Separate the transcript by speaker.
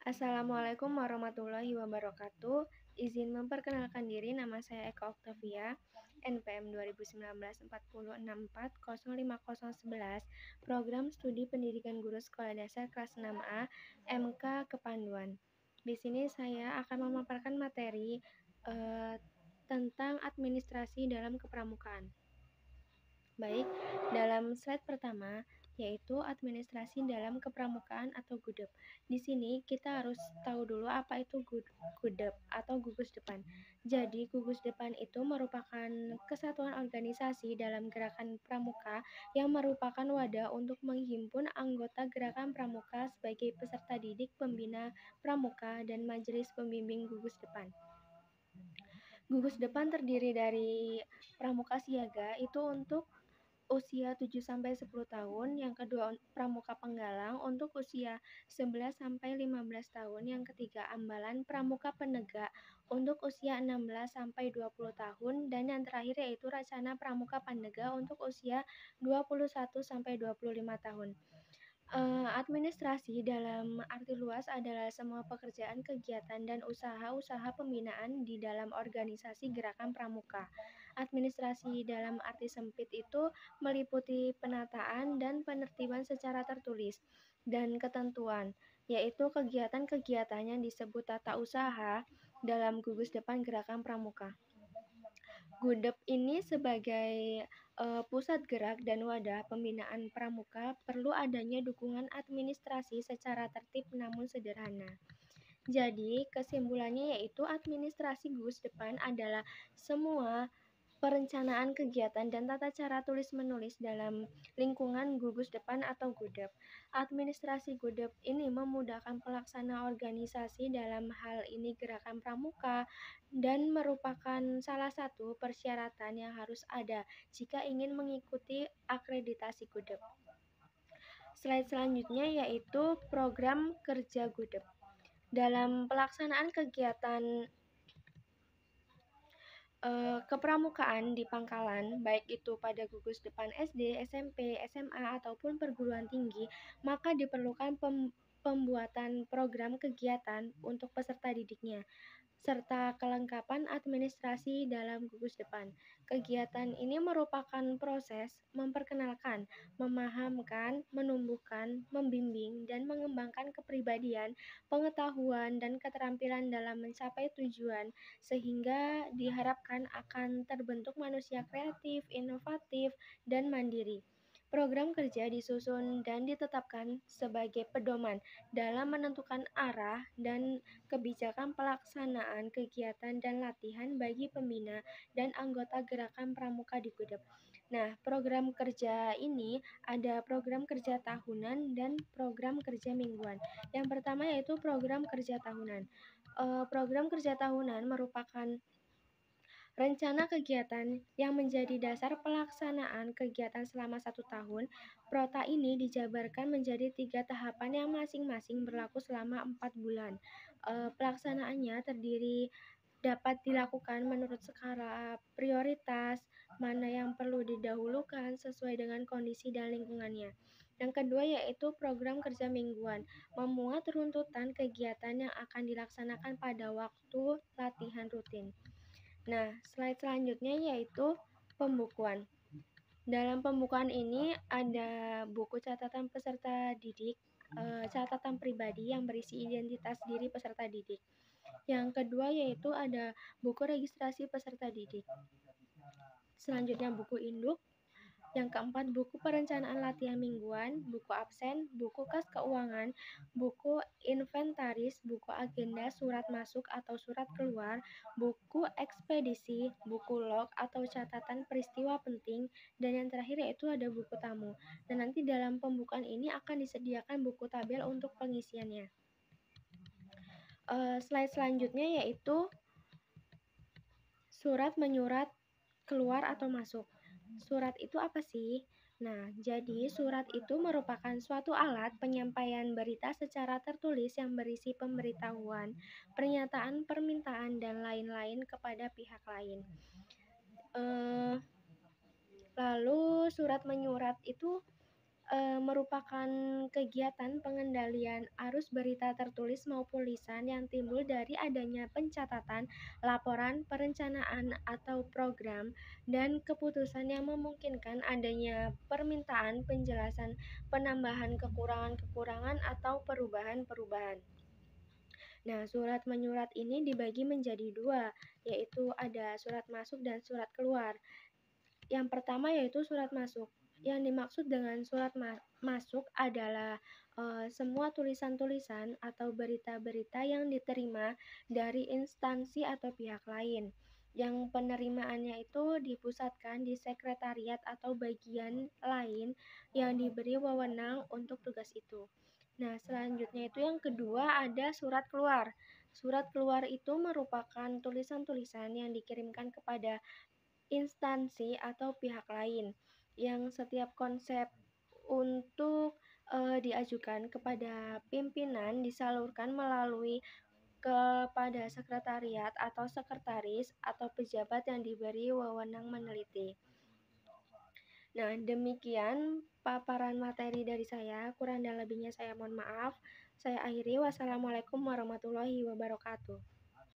Speaker 1: Assalamualaikum warahmatullahi wabarakatuh. Izin memperkenalkan diri, nama saya Eka Oktavia, NPM 2019 406405011, Program Studi Pendidikan Guru Sekolah Dasar kelas 6A, MK Kepanduan. Di sini saya akan memaparkan materi tentang administrasi dalam kepramukaan. Baik, dalam slide pertama yaitu administrasi dalam kepramukaan atau GUDEP. Di sini kita harus tahu dulu apa itu GUDEP atau gugus depan. Jadi gugus depan itu merupakan kesatuan organisasi dalam gerakan pramuka yang merupakan wadah untuk menghimpun anggota gerakan pramuka sebagai peserta didik, pembina pramuka, dan majelis pembimbing gugus depan. Gugus depan terdiri dari pramuka siaga itu untuk usia 7-10 tahun, yang kedua pramuka penggalang untuk usia 11-15 tahun, yang ketiga ambalan pramuka penegak untuk usia 16-20 tahun, dan yang terakhir yaitu racana pramuka pandega untuk usia 21-25 tahun. Administrasi dalam arti luas adalah semua pekerjaan, kegiatan, dan usaha-usaha pembinaan di dalam organisasi gerakan pramuka. Administrasi dalam arti sempit itu meliputi penataan dan penertiban secara tertulis dan ketentuan, yaitu kegiatan-kegiatan yang disebut tata usaha dalam gugus depan gerakan pramuka. GUDEP ini sebagai pusat gerak dan wadah pembinaan pramuka perlu adanya dukungan administrasi secara tertib namun sederhana. Jadi, kesimpulannya yaitu administrasi gugus depan adalah semua perencanaan kegiatan dan tata cara tulis-menulis dalam lingkungan gugus depan atau GUDEP. Administrasi GUDEP ini memudahkan pelaksana organisasi, dalam hal ini gerakan pramuka, dan merupakan salah satu persyaratan yang harus ada jika ingin mengikuti akreditasi GUDEP. Slide selanjutnya yaitu program kerja GUDEP. Dalam pelaksanaan kegiatan kepramukaan di pangkalan, baik itu pada gugus depan SD, SMP, SMA, ataupun perguruan tinggi, maka diperlukan pembuatan program kegiatan untuk peserta didiknya, serta kelengkapan administrasi dalam gugus depan. Kegiatan ini merupakan proses memperkenalkan, memahamkan, menumbuhkan, membimbing, dan mengembangkan kepribadian, pengetahuan, dan keterampilan dalam mencapai tujuan, sehingga diharapkan akan terbentuk manusia kreatif, inovatif, dan mandiri. Program kerja disusun dan ditetapkan sebagai pedoman dalam menentukan arah dan kebijakan pelaksanaan kegiatan dan latihan bagi pembina dan anggota gerakan pramuka di GUDEP. Nah, program kerja ini ada program kerja tahunan dan program kerja mingguan. Yang pertama yaitu program kerja tahunan. Program kerja tahunan merupakan rencana kegiatan yang menjadi dasar pelaksanaan kegiatan selama 1 tahun. Prota ini dijabarkan menjadi 3 tahapan yang masing-masing berlaku selama 4 bulan. Pelaksanaannya terdiri dapat dilakukan menurut skala prioritas, mana yang perlu didahulukan sesuai dengan kondisi dan lingkungannya. Yang kedua yaitu program kerja mingguan, memuat runtutan kegiatan yang akan dilaksanakan pada waktu latihan rutin. Nah, slide selanjutnya yaitu pembukuan. Dalam pembukuan ini ada buku catatan peserta didik, catatan pribadi yang berisi identitas diri peserta didik. Yang kedua yaitu ada buku registrasi peserta didik. Selanjutnya buku induk. Yang keempat, buku perencanaan latihan mingguan, buku absen, buku kas keuangan, buku inventaris, buku agenda, surat masuk atau surat keluar, buku ekspedisi, buku log atau catatan peristiwa penting, dan yang terakhir yaitu ada buku tamu. Dan nanti dalam pembukaan ini akan disediakan buku tabel untuk pengisiannya. Slide selanjutnya yaitu surat menyurat keluar atau masuk. Surat itu apa sih? Nah, jadi surat itu merupakan suatu alat penyampaian berita secara tertulis yang berisi pemberitahuan, pernyataan, permintaan, dan lain-lain kepada pihak lain. Lalu surat menyurat itu merupakan kegiatan pengendalian arus berita tertulis maupun lisan yang timbul dari adanya pencatatan, laporan, perencanaan, atau program, dan keputusan yang memungkinkan adanya permintaan penjelasan, penambahan kekurangan-kekurangan, atau perubahan-perubahan. Nah, surat menyurat ini dibagi menjadi dua, yaitu ada surat masuk dan surat keluar. Yang pertama yaitu surat masuk. Yang dimaksud dengan surat masuk adalah semua tulisan-tulisan atau berita-berita yang diterima dari instansi atau pihak lain. Yang penerimaannya itu dipusatkan di sekretariat atau bagian lain yang diberi wewenang untuk tugas itu. Nah, selanjutnya itu yang kedua ada surat keluar. Surat keluar itu merupakan tulisan-tulisan yang dikirimkan kepada instansi atau pihak lain yang setiap konsep untuk diajukan kepada pimpinan disalurkan melalui kepada sekretariat atau sekretaris atau pejabat yang diberi wewenang meneliti. Nah, demikian paparan materi dari saya. Kurang dan lebihnya saya mohon maaf. Saya akhiri. Wassalamualaikum warahmatullahi wabarakatuh.